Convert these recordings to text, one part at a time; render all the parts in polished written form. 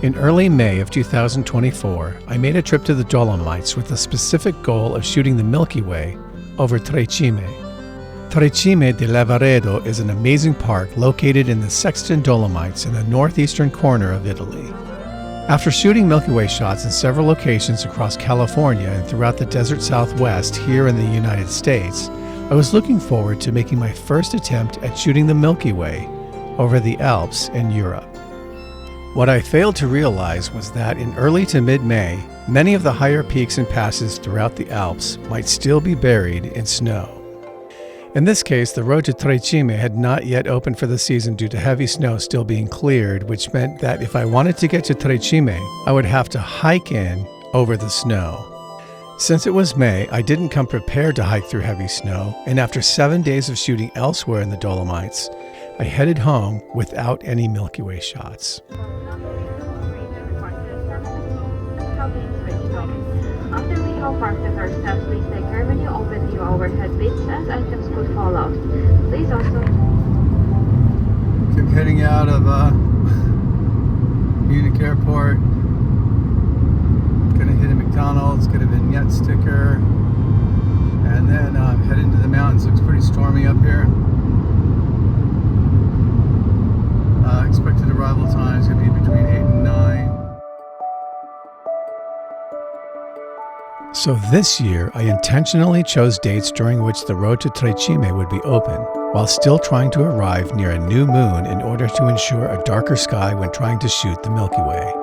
In early May of 2024, I made a trip to the Dolomites with the specific goal of shooting the Milky Way over Tre Cime. Tre Cime di Lavaredo is an amazing park located in the Sexton Dolomites in the northeastern corner of Italy. After shooting Milky Way shots in several locations across California and throughout the desert Southwest here in the United States, I was looking forward to making my first attempt at shooting the Milky Way over the Alps in Europe. What I failed to realize was that in early to mid-May, many of the higher peaks and passes throughout the Alps might still be buried in snow. In this case, the road to Tre Cime had not yet opened for the season due to heavy snow still being cleared, which meant that if I wanted to get to Tre Cime, I would have to hike in over the snow. Since it was May, I didn't come prepared to hike through heavy snow, and after 7 days of shooting elsewhere in the Dolomites, I headed home without any Milky Way shots. After we have parked at our steps, please take care when you open the overhead bins as items could fall out. Please also... I'm heading out of Munich Airport. Gonna hit a McDonald's, get a vignette sticker, and then head into the mountains. Looks pretty stormy up here. Expected arrival time is going to be between 8 and 9. So this year, I intentionally chose dates during which the road to Tre Cime would be open, while still trying to arrive near a new moon in order to ensure a darker sky when trying to shoot the Milky Way.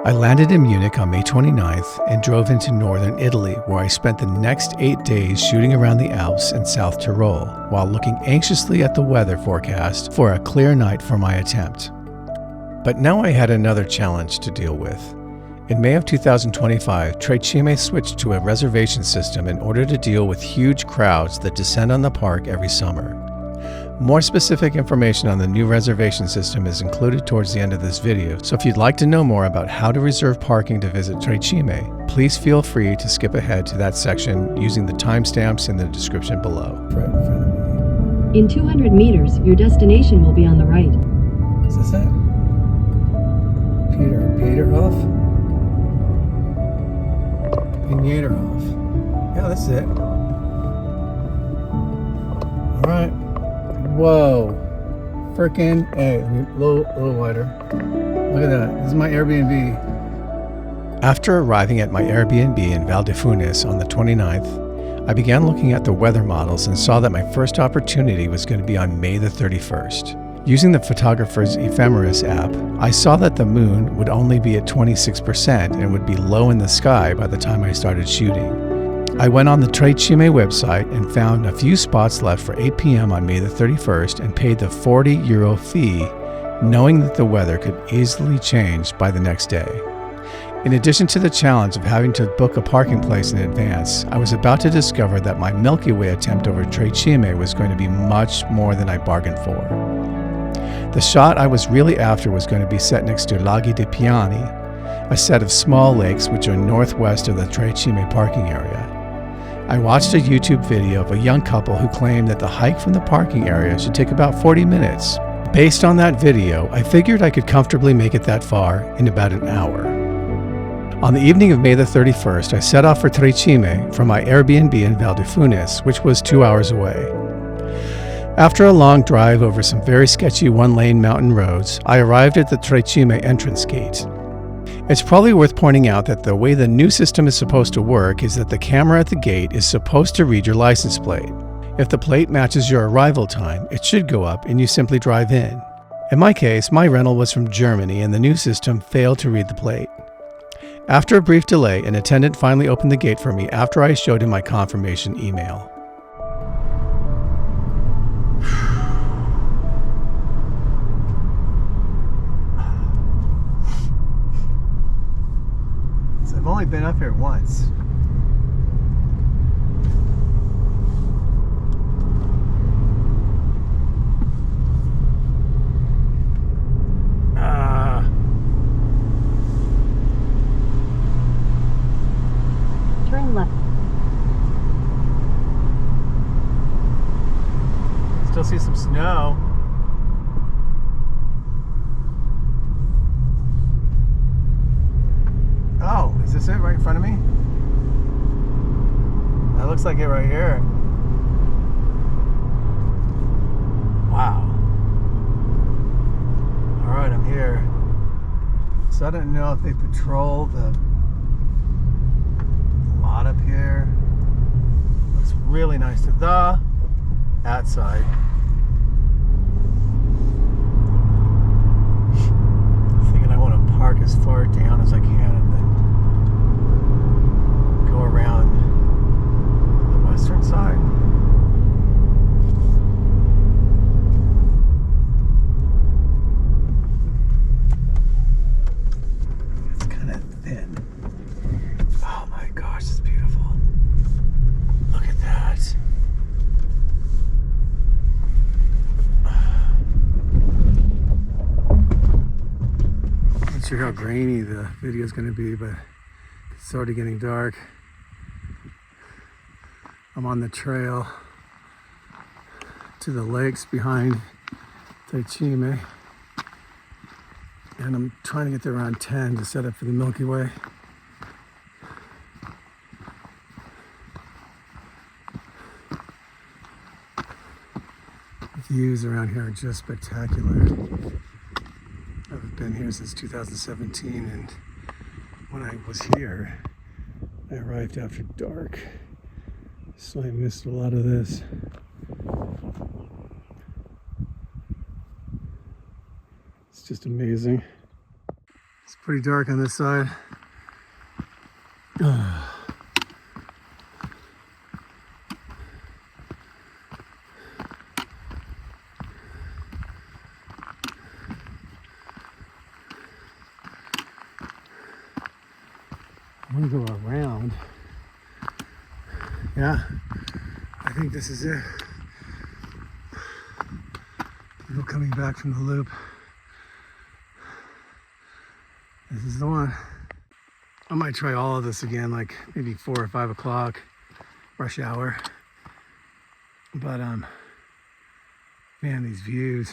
I landed in Munich on May 29th and drove into northern Italy, where I spent the next 8 days shooting around the Alps and South Tyrol, while looking anxiously at the weather forecast for a clear night for my attempt. But now I had another challenge to deal with. In May of 2025, Tre Cime switched to a reservation system in order to deal with huge crowds that descend on the park every summer. More specific information on the new reservation system is included towards the end of this video, so if you'd like to know more about how to reserve parking to visit Tre Cime, please feel free to skip ahead to that section using the timestamps in the description below. Right in front of me. In 200 meters, your destination will be on the right. Is this it? Peterhof? Peterhof. Yeah, that's it. All right. Whoa. Frickin' A. A little wider. Look at that. This is my Airbnb. After arriving at my Airbnb in Val di Funes on the 29th, I began looking at the weather models and saw that my first opportunity was going to be on May the 31st. Using the photographer's ephemeris app, I saw that the moon would only be at 26% and would be low in the sky by the time I started shooting. I went on the Tre Cime website and found a few spots left for 8 p.m. on May the 31st and paid the €40 fee, knowing that the weather could easily change by the next day. In addition to the challenge of having to book a parking place in advance, I was about to discover that my Milky Way attempt over Tre Cime was going to be much more than I bargained for. The shot I was really after was going to be set next to Lago di Piani, a set of small lakes which are northwest of the Tre Cime parking area. I watched a YouTube video of a young couple who claimed that the hike from the parking area should take about 40 minutes. Based on that video, I figured I could comfortably make it that far in about an hour. On the evening of May the 31st, I set off for Tre Cime from my Airbnb in Val di Funes, which was 2 hours away. After a long drive over some very sketchy one-lane mountain roads, I arrived at the Tre Cime entrance gate. It's probably worth pointing out that the way the new system is supposed to work is that the camera at the gate is supposed to read your license plate. If the plate matches your arrival time, it should go up and you simply drive in. In my case, my rental was from Germany and the new system failed to read the plate. After a brief delay, an attendant finally opened the gate for me after I showed him my confirmation email. I've only been up here once. Turn left. Still see some snow. this it right in front of me? That looks like it right here. Wow. Alright, I'm here. So I don't know if they patrol the lot up here. Looks really nice to the outside. Thinking I want to park as far down as I can and then go around the western side. It's kind of thin. Oh my gosh, it's beautiful. Look at that. Not sure how grainy the video is going to be, but it's already getting dark. I'm on the trail to the lakes behind Tre Cime, and I'm trying to get there around 10 to set up for the Milky Way. The views around here are just spectacular. I've been here since 2017, and when I was here, I arrived after dark, so I missed a lot of this. It's just amazing. It's pretty dark on this side. I want to go around. Yeah, I think this is it. People coming back from the loop. This is the one. I might try all of this again, like maybe 4 or 5 o'clock, rush hour. But man, these views,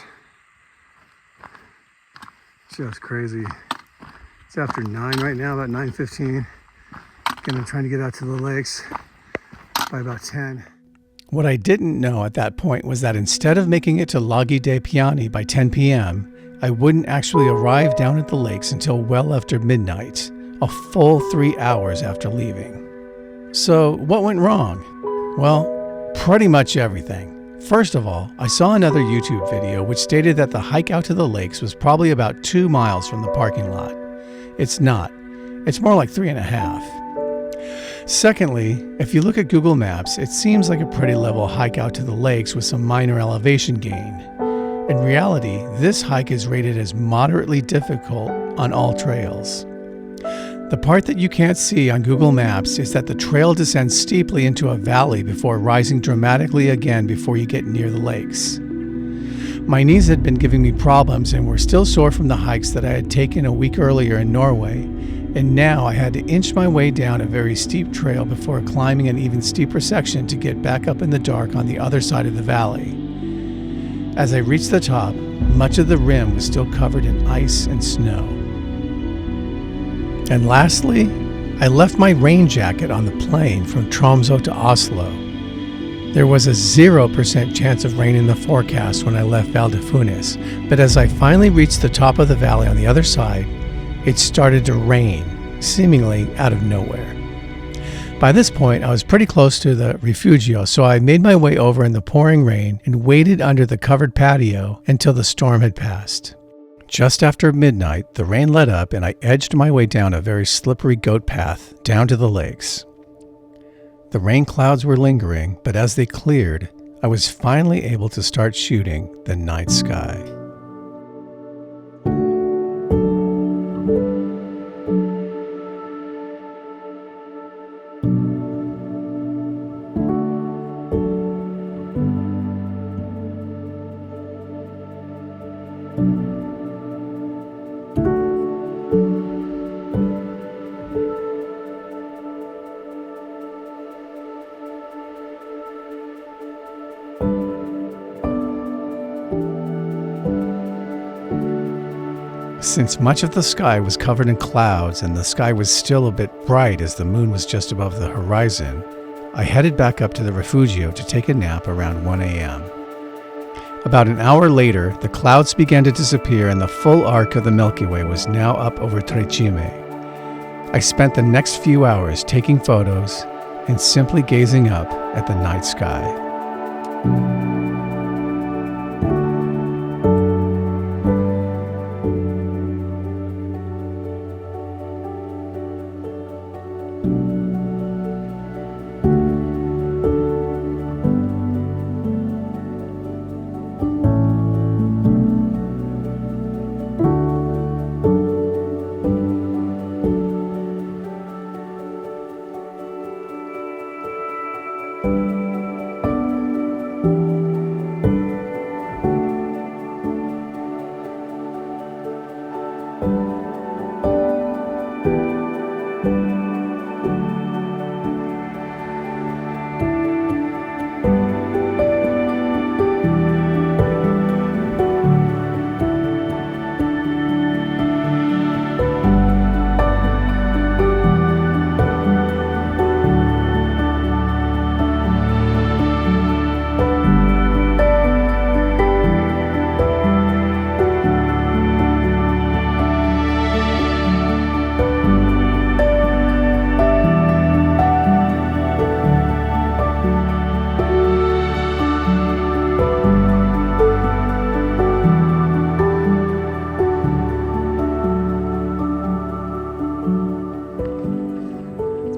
just crazy. It's after 9 right now, about 9:15. Again, I'm trying to get out to the lakes by about 10. What I didn't know at that point was that instead of making it to Lago di Piani by 10 p.m., I wouldn't actually arrive down at the lakes until well after midnight, a full 3 hours after leaving. So what went wrong? Well, pretty much everything. First of all, I saw another YouTube video which stated that the hike out to the lakes was probably about 2 miles from the parking lot. It's not. It's more like 3.5. Secondly, if you look at Google Maps, it seems like a pretty level hike out to the lakes with some minor elevation gain. In reality, this hike is rated as moderately difficult on all trails. The part that you can't see on Google Maps is that the trail descends steeply into a valley before rising dramatically again before you get near the lakes. My knees had been giving me problems and were still sore from the hikes that I had taken a week earlier in Norway, and now I had to inch my way down a very steep trail before climbing an even steeper section to get back up in the dark on the other side of the valley. As I reached the top, much of the rim was still covered in ice and snow. And lastly, I left my rain jacket on the plane from Tromsø to Oslo. There was a 0% chance of rain in the forecast when I left Val di Funes, but as I finally reached the top of the valley on the other side, it started to rain, seemingly out of nowhere. By this point, I was pretty close to the refugio, so I made my way over in the pouring rain and waited under the covered patio until the storm had passed. Just after midnight, the rain let up and I edged my way down a very slippery goat path down to the lakes. The rain clouds were lingering, but as they cleared, I was finally able to start shooting the night sky. Since much of the sky was covered in clouds and the sky was still a bit bright as the moon was just above the horizon, I headed back up to the refugio to take a nap around 1 a.m. About an hour later, the clouds began to disappear and the full arc of the Milky Way was now up over Tre Cime. I spent the next few hours taking photos and simply gazing up at the night sky.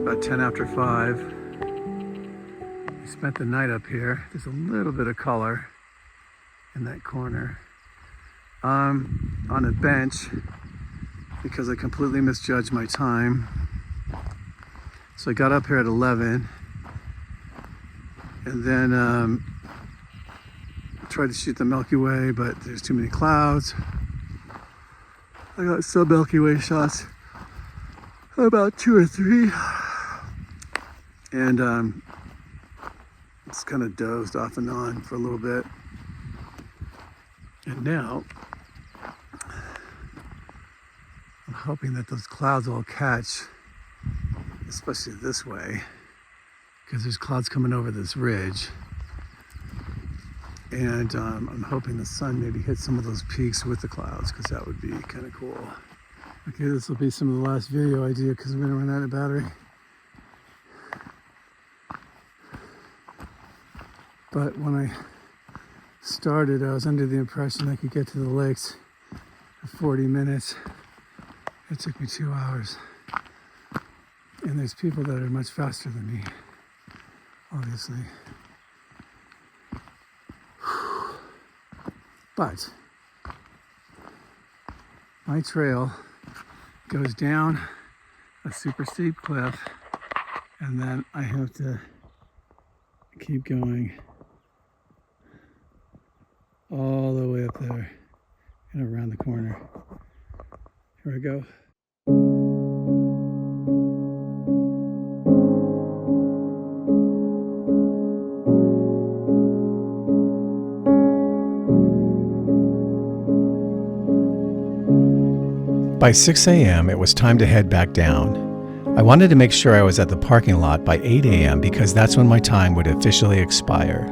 About 10 after 5. We spent the night up here. There's a little bit of color in that corner. On a bench because I completely misjudged my time. So I got up here at 11 and then tried to shoot the Milky Way, but there's too many clouds. I got some Milky Way shots, about 2 or 3. And just kind of dozed off and on for a little bit. And now, I'm hoping that those clouds will catch, especially this way, because there's clouds coming over this ridge. And I'm hoping the sun maybe hits some of those peaks with the clouds, because that would be kind of cool. Okay, this will be some of the last video I do because I'm going to run out of battery. But when I started, I was under the impression I could get to the lakes in 40 minutes. It took me 2 hours. And there's people that are much faster than me, obviously. But my trail goes down a super steep cliff, and then I have to keep going all the way up there and around the corner. Here I go. By 6 a.m., it was time to head back down. I wanted to make sure I was at the parking lot by 8 a.m. because that's when my time would officially expire.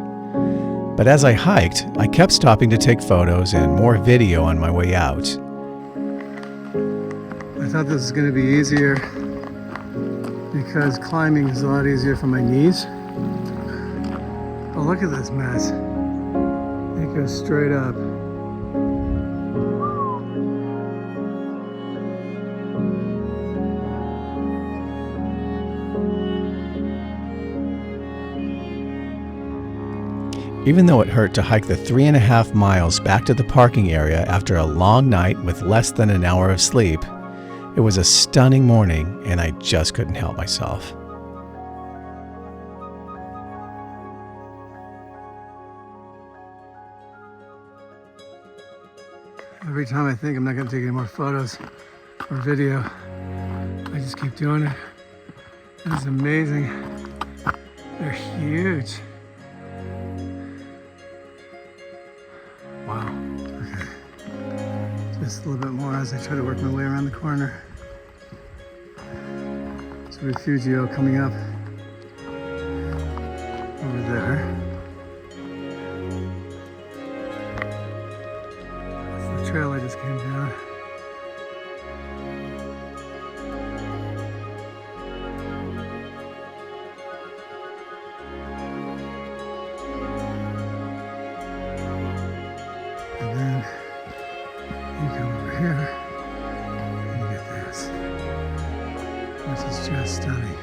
But as I hiked, I kept stopping to take photos and more video on my way out. I thought this was going to be easier because climbing is a lot easier for my knees. But look at this mess. It goes straight up. Even though it hurt to hike the 3.5 miles back to the parking area after a long night with less than an hour of sleep, it was a stunning morning and I just couldn't help myself. Every time I think I'm not going to take any more photos or video, I just keep doing it. It's amazing. They're huge. Wow. Okay. just a little bit more as I try to work my way around the corner. It's Refugio coming up over there. That's the trail I just came down. And then you come over here and you get this, which is just stunning.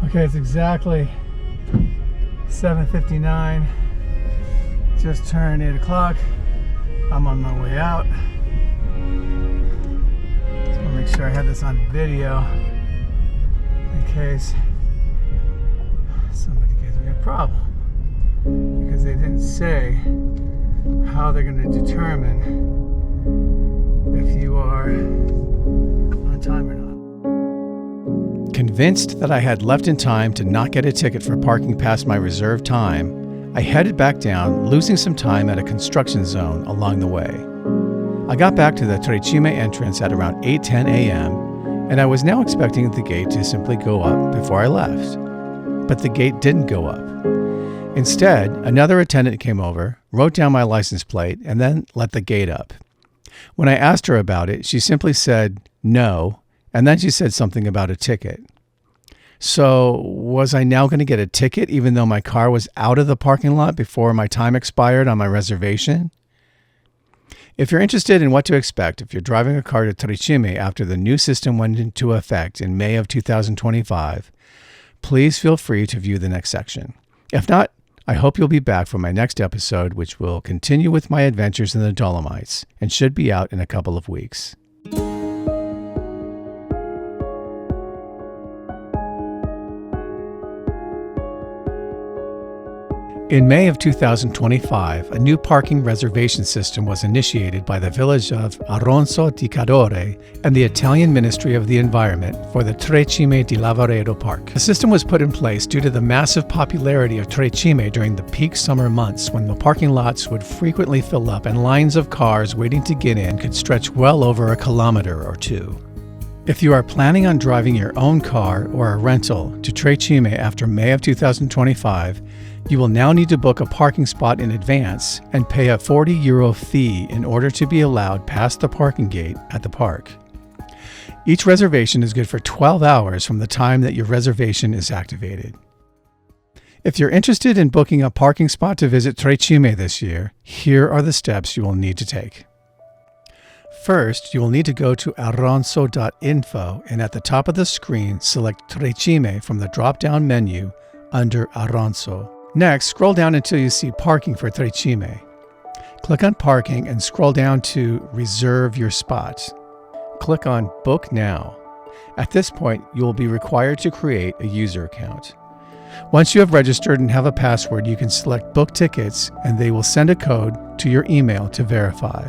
Okay, it's exactly 7:59. Just turned 8 o'clock. I'm on my way out. Just want to make sure I had this on video in case somebody gives me a problem. Because they didn't say how they're going to determine if you are on time or not. Convinced that I had left in time to not get a ticket for parking past my reserved time, I headed back down, losing some time at a construction zone along the way. I got back to the Tre Cime entrance at around 8:10 a.m., and I was now expecting the gate to simply go up before I left. But the gate didn't go up. Instead, another attendant came over, wrote down my license plate, and then let the gate up. When I asked her about it, she simply said no, and then she said something about a ticket. So, was I now going to get a ticket even though my car was out of the parking lot before my time expired on my reservation? If you're interested in what to expect if you're driving a car to Tre Cime after the new system went into effect in May of 2025, please feel free to view the next section. If not, I hope you'll be back for my next episode, which will continue with my adventures in the Dolomites and should be out in a couple of weeks. In May of 2025, a new parking reservation system was initiated by the village of Arronso di Cadore and the Italian Ministry of the Environment for the Tre Cime di Lavaredo Park. The system was put in place due to the massive popularity of Tre Cime during the peak summer months when the parking lots would frequently fill up and lines of cars waiting to get in could stretch well over a kilometer or two. If you are planning on driving your own car or a rental to Tre Cime after May of 2025, you will now need to book a parking spot in advance and pay a €40 fee in order to be allowed past the parking gate at the park. Each reservation is good for 12 hours from the time that your reservation is activated. If you're interested in booking a parking spot to visit Tre Cime this year, here are the steps you will need to take. First, you will need to go to arronso.info and at the top of the screen, select Tre Cime from the drop-down menu under Arronso. Next, scroll down until you see Parking for Tre Cime. Click on Parking and scroll down to Reserve Your Spot. Click on Book Now. At this point, you will be required to create a user account. Once you have registered and have a password, you can select Book Tickets and they will send a code to your email to verify.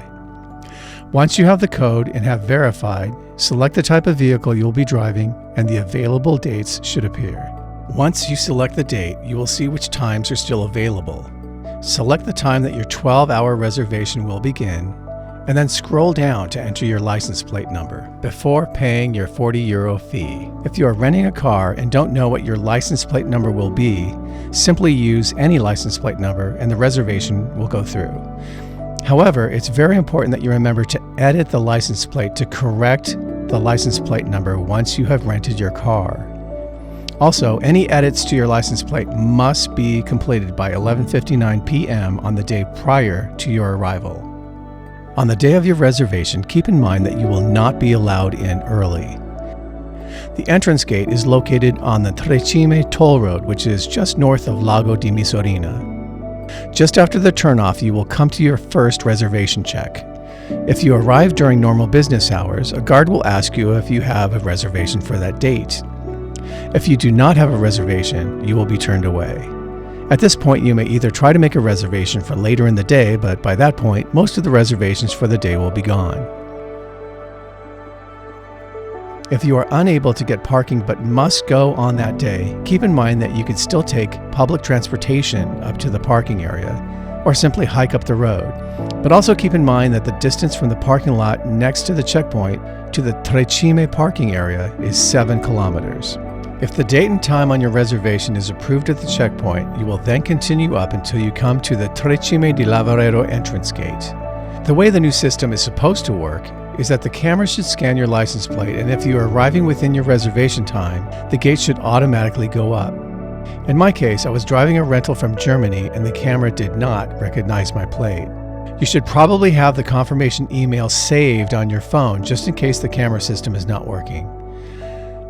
Once you have the code and have verified, select the type of vehicle you'll be driving and the available dates should appear. Once you select the date, you will see which times are still available. Select the time that your 12-hour reservation will begin, and then scroll down to enter your license plate number before paying your €40 fee. If you are renting a car and don't know what your license plate number will be, simply use any license plate number and the reservation will go through. However, it's very important that you remember to edit the license plate to correct the license plate number once you have rented your car. Also, any edits to your license plate must be completed by 11:59 p.m. on the day prior to your arrival. On the day of your reservation, keep in mind that you will not be allowed in early. The entrance gate is located on the Tre Cime toll road, which is just north of Lago di Piani. Just after the turnoff, you will come to your first reservation check. If you arrive during normal business hours, a guard will ask you if you have a reservation for that date. If you do not have a reservation, you will be turned away. At this point, you may either try to make a reservation for later in the day, but by that point, most of the reservations for the day will be gone. If you are unable to get parking but must go on that day, keep in mind that you can still take public transportation up to the parking area or simply hike up the road. But also keep in mind that the distance from the parking lot next to the checkpoint to the Tre Cime parking area is 7 kilometers. If the date and time on your reservation is approved at the checkpoint, you will then continue up until you come to the Tre Cime di Lavaredo entrance gate. The way the new system is supposed to work is that the camera should scan your license plate, and if you are arriving within your reservation time, the gate should automatically go up. In my case, I was driving a rental from Germany and the camera did not recognize my plate. You should probably have the confirmation email saved on your phone just in case the camera system is not working.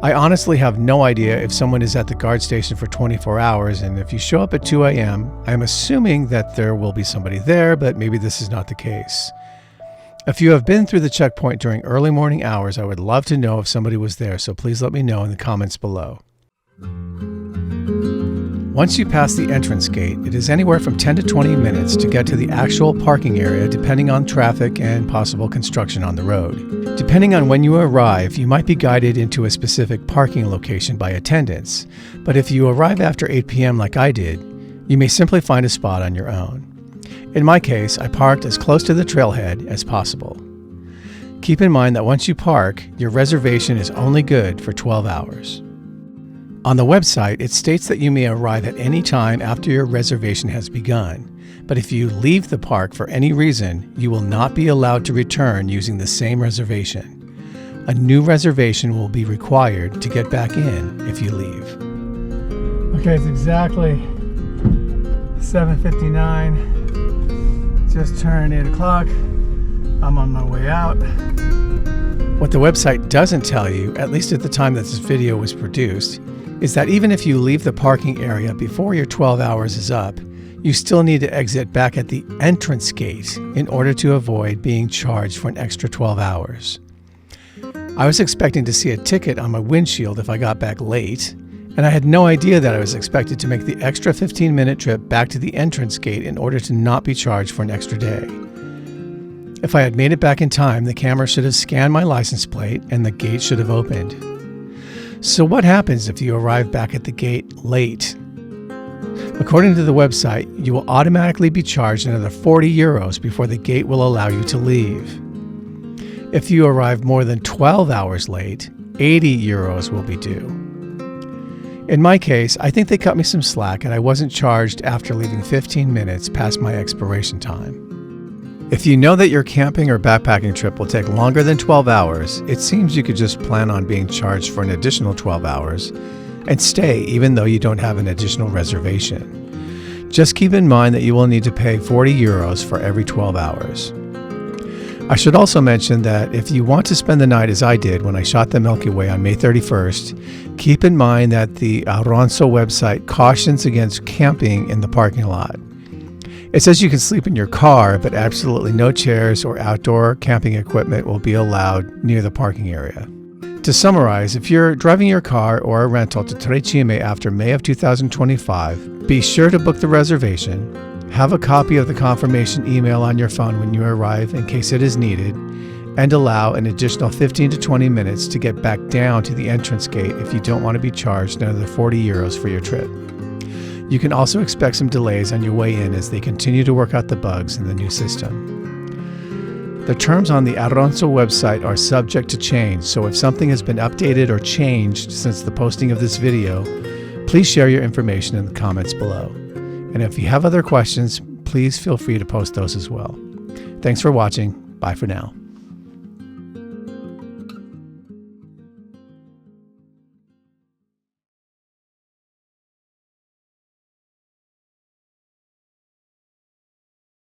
I honestly have no idea if someone is at the guard station for 24 hours, and if you show up at 2 a.m., I'm assuming that there will be somebody there, but maybe this is not the case. If you have been through the checkpoint during early morning hours, I would love to know if somebody was there, so please let me know in the comments below. Once you pass the entrance gate, it is anywhere from 10 to 20 minutes to get to the actual parking area depending on traffic and possible construction on the road. Depending on when you arrive, you might be guided into a specific parking location by attendants, but if you arrive after 8 p.m. like I did, you may simply find a spot on your own. In my case, I parked as close to the trailhead as possible. Keep in mind that once you park, your reservation is only good for 12 hours. On the website, it states that you may arrive at any time after your reservation has begun, but if you leave the park for any reason, you will not be allowed to return using the same reservation. A new reservation will be required to get back in if you leave. Okay, it's exactly 7:59. Just turned 8 o'clock. I'm on my way out. What the website doesn't tell you, at least at the time that this video was produced, is that even if you leave the parking area before your 12 hours is up, you still need to exit back at the entrance gate in order to avoid being charged for an extra 12 hours. I was expecting to see a ticket on my windshield if I got back late, and I had no idea that I was expected to make the extra 15-minute trip back to the entrance gate in order to not be charged for an extra day. If I had made it back in time, the camera should have scanned my license plate and the gate should have opened. So what happens if you arrive back at the gate late? According to the website, you will automatically be charged another 40 euros before the gate will allow you to leave. If you arrive more than 12 hours late, 80 euros will be due. In my case, I think they cut me some slack and I wasn't charged after leaving 15 minutes past my expiration time. If you know that your camping or backpacking trip will take longer than 12 hours, it seems you could just plan on being charged for an additional 12 hours and stay even though you don't have an additional reservation. Just keep in mind that you will need to pay 40 euros for every 12 hours. I should also mention that if you want to spend the night as I did when I shot the Milky Way on May 31st, keep in mind that the Aronso website cautions against camping in the parking lot. It says you can sleep in your car, but absolutely no chairs or outdoor camping equipment will be allowed near the parking area. To summarize, if you're driving your car or a rental to Tre Cime after May of 2025, be sure to book the reservation, have a copy of the confirmation email on your phone when you arrive in case it is needed, and allow an additional 15 to 20 minutes to get back down to the entrance gate if you don't want to be charged another 40 euros for your trip. You can also expect some delays on your way in as they continue to work out the bugs in the new system. The terms on the Aronso website are subject to change, so if something has been updated or changed since the posting of this video, please share your information in the comments below. And if you have other questions, please feel free to post those as well. Thanks for watching. Bye for now.